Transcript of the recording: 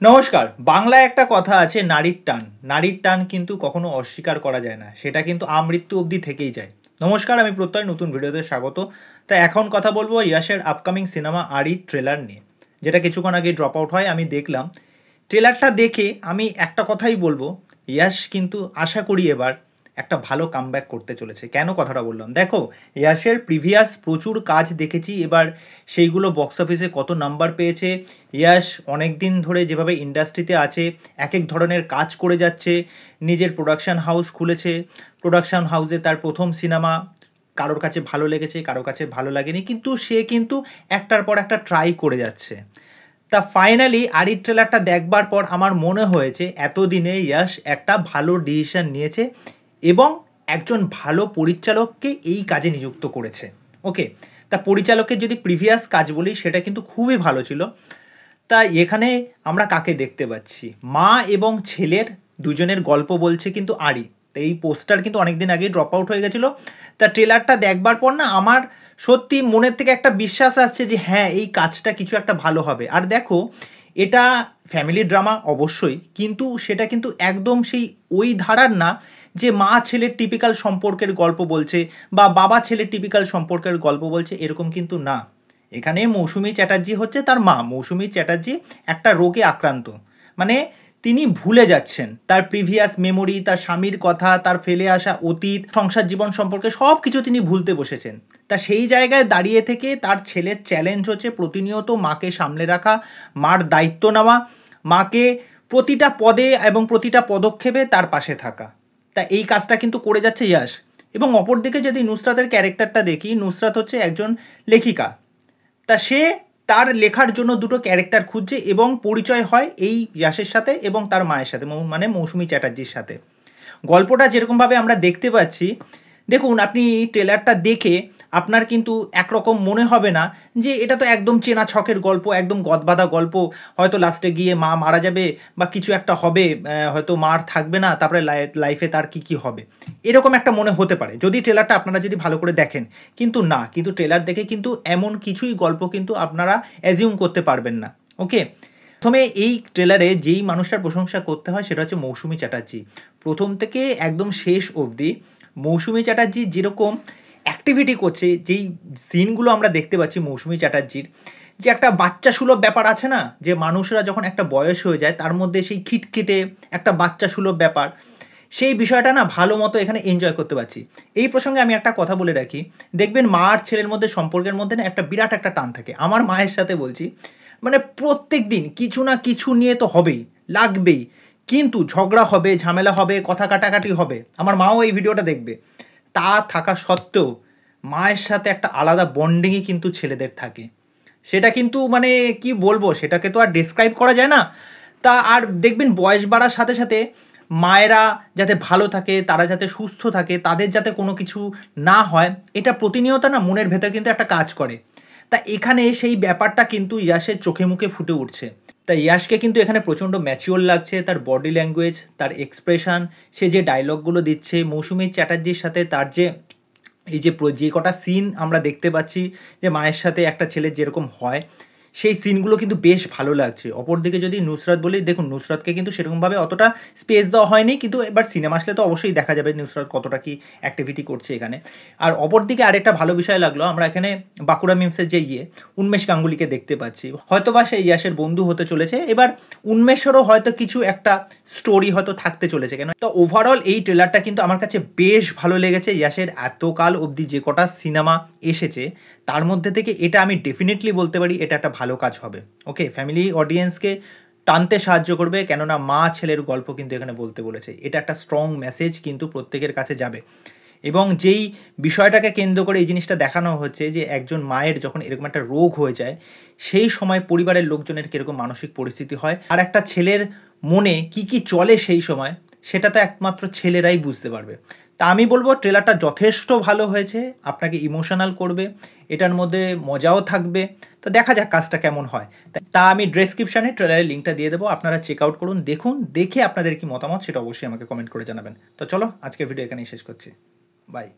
নমস্কার। বাংলায় একটা কথা আছে, নারীর টান। নারীর টান কিন্তু কখনো অস্বীকার করা যায় না। সেটা কিন্তু আমৃত্যু অবধি থেকেই যায়। নমস্কার, আমি প্রত্যয় নতুন ভিডিওতে স্বাগত। তো এখন কথা বলবো ইয়াশের আপকামিং সিনেমা আড়ি ট্রেলার নিয়ে, যেটা কিছুক্ষণ আগে ড্রপ আউট হয়। আমি দেখলাম ট্রেলারটা দেখে আমি একটা কথাই বলবো, ইয়াশ কিন্তু আশা করি এবার একটা ভালো কামব্যাক করতে চলেছে। কেন কথাটা বললাম, দেখো ইয়াশের প্রিভিয়াস প্রচুর কাজ দেখেছি, এবার সেইগুলো বক্স অফিসে কত নাম্বার পেয়েছে। ইয়াশ অনেক দিন ধরে যেভাবে ইন্ডাস্ট্রিতে আছে, এক এক ধরনের কাজ করে যাচ্ছে, নিজের প্রোডাকশন হাউস খুলেছে, প্রোডাকশন হাউসে তার প্রথম সিনেমা কারোর কাছে ভালো লেগেছে, কারোর কাছে ভালো লাগেনি, কিন্তু সে কিন্তু একটার পর একটা ট্রাই করে যাচ্ছে। তা ফাইনালি আরির ট্রেলারটা দেখবার পর আমার মনে হয়েছে এতদিনে ইয়াশ একটা ভালো ডিসিশন নিয়েছে এবং একজন ভালো পরিচালককে এই কাজে নিযুক্ত করেছে। ওকে, তা পরিচালকের যদি প্রিভিয়াস কাজ বলি সেটা কিন্তু খুবই ভালো ছিল। তা এখানে আমরা কাকে দেখতে পাচ্ছি, মা এবং ছেলের দুজনের গল্প বলছে কিন্তু আরি। তো এই পোস্টার কিন্তু অনেকদিন আগেই ড্রপ আউট হয়ে গেছিলো। তা ট্রেলারটা দেখবার পর না আমার সত্যি মনের থেকে একটা বিশ্বাস আসছে যে হ্যাঁ, এই কাজটা কিছু একটা ভালো হবে। আর দেখো, এটা ফ্যামিলি ড্রামা অবশ্যই, কিন্তু সেটা কিন্তু একদম সেই ওই ধারার না যে মা ছেলের টিপিক্যাল সম্পর্কের গল্প বলছে বা বাবা ছেলের টিপিক্যাল সম্পর্কের গল্প বলছে, এরকম কিন্তু না। এখানে মৌসুমী চ্যাটার্জি হচ্ছে তার মা। মৌসুমী চ্যাটার্জি একটা রোগে আক্রান্ত, মানে তিনি ভুলে যাচ্ছেন তার প্রিভিয়াস মেমোরি, তার স্বামীর কথা, তার ফেলে আসা অতীত, সংসার জীবন সম্পর্কে সব কিছু তিনি ভুলতে বসেছেন। তা সেই জায়গায় দাঁড়িয়ে থেকে তার ছেলের চ্যালেঞ্জ হচ্ছে প্রতিনিয়ত মাকে সামলে রাখা, মার দায়িত্ব নেওয়া, মাকে প্রতিটা পদে এবং প্রতিটা পদক্ষেপে তার পাশে থাকা। তা এই কাজটা কিন্তু করে যাচ্ছে ইয়াশ। এবং অপরদিকে যদি নুসরাতের ক্যারেক্টারটা দেখি, নুসরাত হচ্ছে একজন লেখিকা। তা সে তার লেখার জন্য দুটো ক্যারেক্টার খুঁজছে এবং পরিচয় হয় এই ইয়াশের সাথে এবং তার মায়ের সাথে, মানে মৌসুমী চ্যাটার্জির সাথে। গল্পটা যেরকমভাবে আমরা দেখতে পাচ্ছি, দেখুন আপনি ট্রেলারটা দেখে আপনার কিন্তু একরকম মনে হবে না যে এটা তো একদম চেনা ছকের গল্প, একদম গদবাঁধা গল্প, হয়তো লাস্টে গিয়ে মা মারা যাবে বা কিছু একটা হবে, হয়তো মার থাকবে না, তারপরে লাইফে তার কি কি হবে, এরকম একটা মনে হতে পারে যদি ট্রেলারটা আপনারা যদি ভালো করে দেখেন। কিন্তু না, কিন্তু ট্রেলার দেখে কিন্তু এমন কিছুই গল্প কিন্তু আপনারা অ্যাজিউম করতে পারবেন না। ওকে, প্রথমে এই ট্রেলারে যেই মানুষটার প্রশংসা করতে হয় সেটা হচ্ছে মৌসুমী চ্যাটার্জি। প্রথম থেকে একদম শেষ অবধি মৌসুমী চ্যাটার্জি যেরকম অ্যাক্টিভিটি করছে, যেই সিনগুলো আমরা দেখতে পাচ্ছি মৌসুমী চ্যাটার্জির, যে একটা বাচ্চা সুলভ ব্যাপার আছে না, যে মানুষরা যখন একটা বয়স হয়ে যায় তার মধ্যে সেই খিটখিটে একটা বাচ্চা সুলভ ব্যাপার, সেই বিষয়টা না ভালো মতো এখানে এনজয় করতে পারছি। এই প্রসঙ্গে আমি একটা কথা বলে রাখি, দেখবেন মা আর ছেলের মধ্যে সম্পর্কের মধ্যে না একটা বিরাট একটা টান থাকে। আমার মায়ের সাথে বলছি, মানে প্রত্যেক দিন কিছু না কিছু নিয়ে তো হবেই, লাগবেই, কিন্তু ঝগড়া হবে, ঝামেলা হবে, কথা কাটাকাটি হবে। আমার মাও এই ভিডিওটা দেখবে। তা থাকা সত্ত্বেও মায়ের সাথে একটা আলাদা বন্ডিংই কিন্তু ছেলেদের থাকে। সেটা কিন্তু মানে কি বলবো, সেটাকে তো আর ডেসক্রাইব করা যায় না। তা আর দেখবেন বয়স বাড়ার সাথে সাথে মায়েরা যাতে ভালো থাকে, তারা যাতে সুস্থ থাকে, তাদের যাতে কোনো কিছু না হয়, এটা প্রতিনিয়ত না মনের ভেতর কিন্তু একটা কাজ করে। তা এখানে সেই ব্যাপারটা কিন্তু ইয়াশের চোখে মুখে ফুটে উঠছে। তাই ইয়াশকে কিন্তু এখানে প্রচণ্ড ম্যাচিওর লাগছে, তার বডি ল্যাঙ্গুয়েজ, তার এক্সপ্রেশন, সে যে ডায়লগগুলো দিচ্ছে, মৌসুমী চ্যাটার্জির সাথে তার যে এই যে যে কটা সিন আমরা দেখতে পাচ্ছি, যে মায়ের সাথে একটা ছেলের যেরকম হয়, সেই সিনগুলো কিন্তু বেশ ভালো লাগছে। অপরদিকে যদি নুসরাত বলি, দেখুন নুসরাতকে কিন্তু সেরকমভাবে অতটা স্পেস দেওয়া হয়নি, কিন্তু এবার সিনেমা আসলে তো অবশ্যই দেখা যাবে নুসরাত কতটা কি অ্যাক্টিভিটি করছে এখানে। আর অপরদিকে আরেকটা ভালো বিষয় লাগলো, আমরা এখানে বাঁকুড়া মিমসের যে উন্মেষ গাঙ্গুলিকে দেখতে পাচ্ছি, হয়তো বা সে ইয়াসের বন্ধু হতে চলেছে। এবার উন্মেষেরও হয়তো কিছু একটা স্টোরি হয়তো থাকতে চলেছে। কেন, তো ওভারঅল এই ট্রেলারটা কিন্তু আমার কাছে বেশ ভালো লেগেছে। ইয়াসের এতকাল অবধি যে কটা সিনেমা এসেছে তার মধ্যে থেকে এটা আমি ডেফিনেটলি বলতে পারি এটা একটা ভালো কাজ হবে। ওকে, ফ্যামিলি অডিয়েন্সকে টানতে সাহায্য করবে, কেননা মা ছেলের গল্প কিন্তু এখানে বলতে বলেছে। এটা একটা স্ট্রং মেসেজ কিন্তু প্রত্যেকের কাছে যাবে। এবং যেই বিষয়টাকে কেন্দ্র করে এই জিনিসটা দেখানো হচ্ছে যে একজন মায়ের যখন এরকম একটা রোগ হয়ে যায়, সেই সময় পরিবারের লোকজনের কীরকম মানসিক পরিস্থিতি হয়, আর একটা ছেলের মনে কি কি চলে সেই সময়, সেটা তো একমাত্র ছেলেরাই বুঝতে পারবে। তা আমি বলবো ট্রেলারটা যথেষ্ট ভালো হয়েছে, আপনাকে ইমোশনাল করবে, এটার মধ্যে মজাও থাকবে। তো দেখা যাক কাজটা কেমন হয়। তা আমি ডেসক্রিপশানে ট্রেলারের লিঙ্কটা দিয়ে দেবো, আপনারা চেক আউট করুন, দেখুন, দেখে আপনাদের কি মতামত সেটা অবশ্যই আমাকে কমেন্ট করে জানাবেন। তো চলো আজকের ভিডিও এখানেই শেষ করছি। বাই।